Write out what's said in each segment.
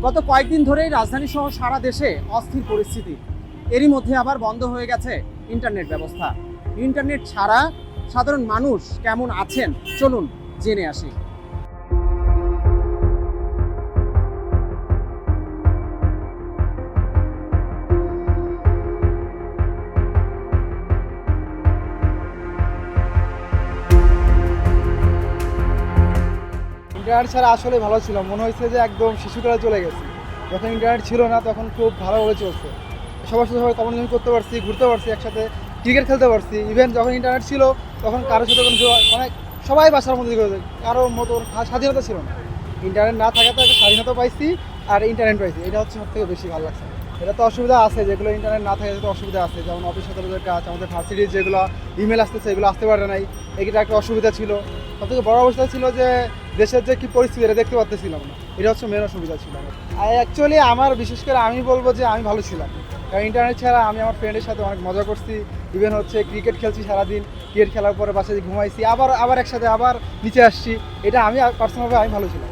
গত কয়েকদিন ধরেই রাজধানী সহ সারা দেশে অস্থির পরিস্থিতি। এরই মধ্যে আবার বন্ধ হয়ে গেছে ইন্টারনেট ব্যবস্থা। ইন্টারনেট ছাড়া সাধারণ মানুষ কেমন আছেন চলুন জেনে আসি। ইন্টারনেট ছাড়া আসলে ভালো ছিল, মনে হয়েছে যে একদম শিশুকালে চলে গেছি। যখন ইন্টারনেট ছিল না তখন খুব ভালোভাবে চলছে, সবার সাথে সবাই কমিউনিকেশন করতে পারছি, ঘুরতে পারছি, একসাথে ক্রিকেট খেলতে পারছি। ইভেন যখন ইন্টারনেট ছিল তখন কারোর সাথে কোনো মানে সবাই বাসার মধ্যে কারোর মতো স্বাধীনতা ছিল না। ইন্টারনেট না থাকাতে একটা স্বাধীনতা পাইছি আর ইন্টারনেট পাইছি, এটা হচ্ছে সব থেকে বেশি ভালো লাগছে। এটা তো অসুবিধা আছে, যেগুলো ইন্টারনেট না থাকে তো অসুবিধা আছে, যেমন অফিস আদালতের কাজ, আমাদের ভার্সিটির যেগুলো ইমেল আসতেছে এগুলো আসতে পারে নাই, এটা একটা অসুবিধা ছিল। সবথেকে বড় অবস্থা ছিল যে দেশের যে কী পরিস্থিতি এটা দেখতে পারতেছিলাম না, এটা হচ্ছে মেন অসুবিধা ছিল। আর অ্যাকচুয়ালি আমার বিশেষ করে আমি বলবো যে আমি ভালো ছিলাম, কারণ ইন্টারনেট ছাড়া আমি আমার ফ্রেন্ডের সাথে অনেক মজা করছি। ইভেন হচ্ছে ক্রিকেট খেলছি সারাদিন, ক্রিকেট খেলার পরে বাসায় ঘুমাইছি, আবার একসাথে আবার নিচে আসছি। এটা আমি পার্সোনালভাবে আমি ভালো ছিলাম।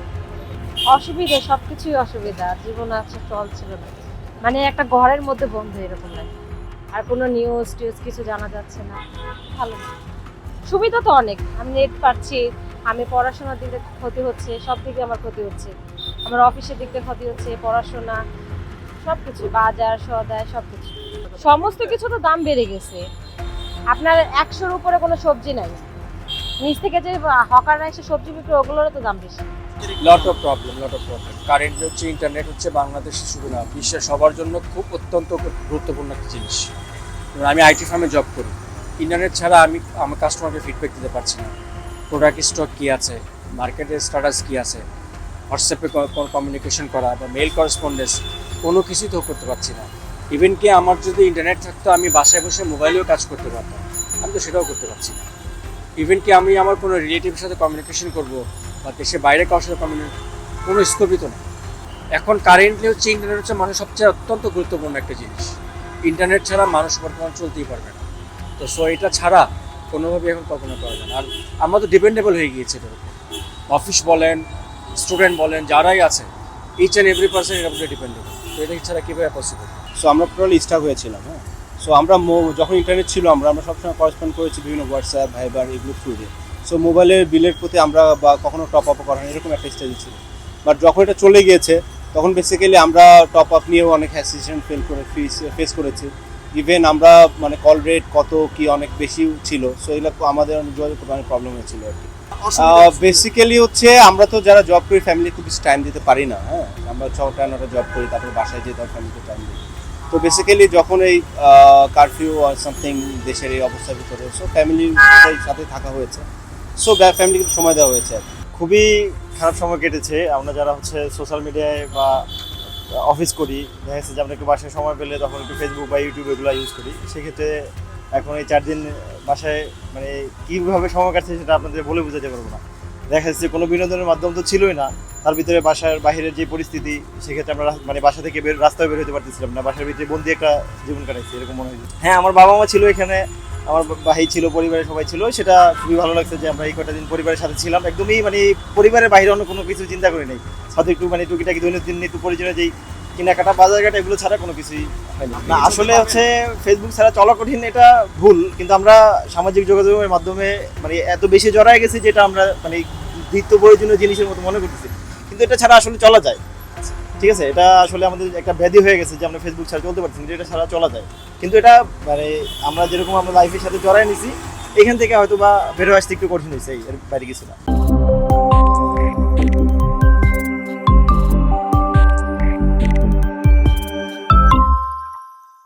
অসুবিধা, সবকিছুই অসুবিধা। জীবন আছে চলছিল না, মানে একটা ঘরের মধ্যে বন্ধ এরকম লাগে, আর কোনো নিউজ টিউজ কিছু জানা যাচ্ছে না। ভালো সুবিধা তো অনেক, আমি নেট পাচ্ছি, আমি পড়াশোনার দিকে ক্ষতি হচ্ছে, সব দিকে আমার ক্ষতি হচ্ছে, আমার অফিসের দিক থেকে ক্ষতি হচ্ছে, পড়াশোনা সব কিছু, বাজার সদায় সব কিছু, সমস্ত কিছু তো দাম বেড়ে গেছে। আপনার 100-র উপরে কোনো সবজি নাই, নিচ থেকে যে হকাররা এসে সবজি বিক্রি ওগুলোরও তো দাম বেশি। Lot of problem. কারেন্ট হচ্ছে, ইন্টারনেট হচ্ছে বাংলাদেশে শুধু না বিশ্বের সবার জন্য খুব অত্যন্ত গুরুত্বপূর্ণ একটা জিনিস। আমি আইটি ফার্মে জব করি, ইন্টারনেট ছাড়া আমি আমার কাস্টমারকে ফিডব্যাক দিতে পারছি না। প্রোডাক্ট স্টক কী আছে, মার্কেটের স্ট্যাটাস কী আছে, হোয়াটসঅ্যাপে কমিউনিকেশন করা বা মেল করেসপন্ডেন্স কোনো কিছুই তো করতে পারছি না। ইভেন কি আমার যদি ইন্টারনেট থাকতো আমি বাসায় বসে মোবাইলেও কাজ করতে পারতাম, আমি তো সেটাও করতে পারছি না। ইভেন কি আমি আমার কোনো রিলেটিভের সাথে কমিউনিকেশন করবো বা দেশের বাইরে কারোর সাথে কোনো স্কোপই তো না। এখন কারেন্টলি হচ্ছে ইন্টারনেট হচ্ছে মানুষ সবচেয়ে অত্যন্ত গুরুত্বপূর্ণ একটা জিনিস। ইন্টারনেট ছাড়া মানুষ বর্তমান চলতেই পারবে না। তো সো এটা ছাড়া কোনোভাবেই এখন কল্পনা করা যায় না। আর আমরা তো ডিপেন্ডেবল হয়ে গিয়েছে এটার উপর। অফিস বলেন, স্টুডেন্ট বলেন, যারাই আছে ইচ অ্যান্ড এভরি পার্সন এর উপরে ডিপেন্ডেবল। তো এটা ছাড়া কীভাবে পসিবল? সো আমরা টোটালি স্টাক হয়েছিলাম। হ্যাঁ, সো আমরা যখন ইন্টারনেট ছিল আমরা সবসময় করেসপন্ড করেছি বিভিন্ন হোয়াটসঅ্যাপ, ভাইবার এগুলো থ্রু দিয়ে। সো মোবাইলের বিলের প্রতি আমরা বা কখনো টপ আপ করা হয় এরকম একটা স্টেজে ছিল। বাট যখন এটা চলে গিয়েছে তখন বেসিক্যালি আমরা টপ আপ নিয়েও অনেক হ্যাসিটেশন ফেস করেছি। ইভেন আমরা মানে কল রেট কত কি অনেক বেশি ছিল, সো এগুলো আমাদের যোগাযোগ করতে অনেক প্রবলেম হয়েছিল আর কি। বেসিক্যালি হচ্ছে আমরা তো যারা জব করি ফ্যামিলি খুব বেশি টাইম দিতে পারি না। হ্যাঁ, আমরা 6টা-9টা জব করি, তারপরে বাসায় যেতে হয়, ফ্যামিলিকে টাইম দিই। তো বেসিক্যালি যখন এই কারফিউ আর সামথিং দেশের এই অবস্থার ভিতরে সো ফ্যামিলির সাথে থাকা হয়েছে, সো ফ্যামিলিকে সময় দেওয়া হয়েছে আর কি। খুবই খারাপ সময় কেটেছে। আমরা যারা হচ্ছে সোশ্যাল মিডিয়ায় বা অফিস করি, দেখা যাচ্ছে যে আমরা একটু বাসায় সময় পেলে তখন একটু ফেসবুক বা ইউটিউব এগুলো ইউজ করি। সেক্ষেত্রে এখন এই 4 দিন বাসায় মানে কীভাবে সময় কাটছে সেটা আপনাদের বলে বোঝাতে পারবো না। দেখা যাচ্ছে কোনো বিনোদনের মাধ্যম তো ছিলই না, তার ভিতরে বাসার বাইরের যে পরিস্থিতি, সেক্ষেত্রে আমরা মানে বাসা থেকে রাস্তায় বের হতে পারতেছিলাম না, বাসার ভিতরে বন্দি একটা জীবন কাটাইছি এরকম মনে হয়েছে। হ্যাঁ, আমার বাবা মা ছিল এখানে, আমার ভাই ছিল, পরিবারের সবাই ছিল, সেটা খুবই ভালো লাগছে যে আমরা এই কটা দিন পরিবারের সাথে ছিলাম। একদমই মানে পরিবারের বাইরে অন্য কোনো কিছু চিন্তা করি নাই, হয়তো একটু মানে টুকিটাকি দৈনন্দিন নিত্য প্রয়োজনীয় যেই কেনাকাটা, বাজারঘাটা এগুলো ছাড়া কোনো কিছুই হয়নি। না, আসলে হচ্ছে ফেসবুক ছাড়া চলা কঠিন, এটা ভুল। কিন্তু আমরা সামাজিক যোগাযোগের মাধ্যমে মানে এত বেশি জড়ায় গেছি যেটা আমরা মানে নিত্য প্রয়োজনীয় জিনিসের মতো মনে করতেছি, কিন্তু এটা ছাড়া আসলে চলা যায়। ঠিক আছে, এটা আসলে আমাদের একটা ব্যাধি হয়ে গেছে যে আমরা ফেসবুক ছাড়া চলতে পারছি, কিন্তু এটা ছাড়া চলা যায়। কিন্তু এটা মানে আমরা যেরকম আমরা লাইফের সাথে জড়ায় নিছি, এখান থেকে হয়তো বা বেরো আসতে একটু কঠিন হয়েছে, এর বাইরে কিছু না।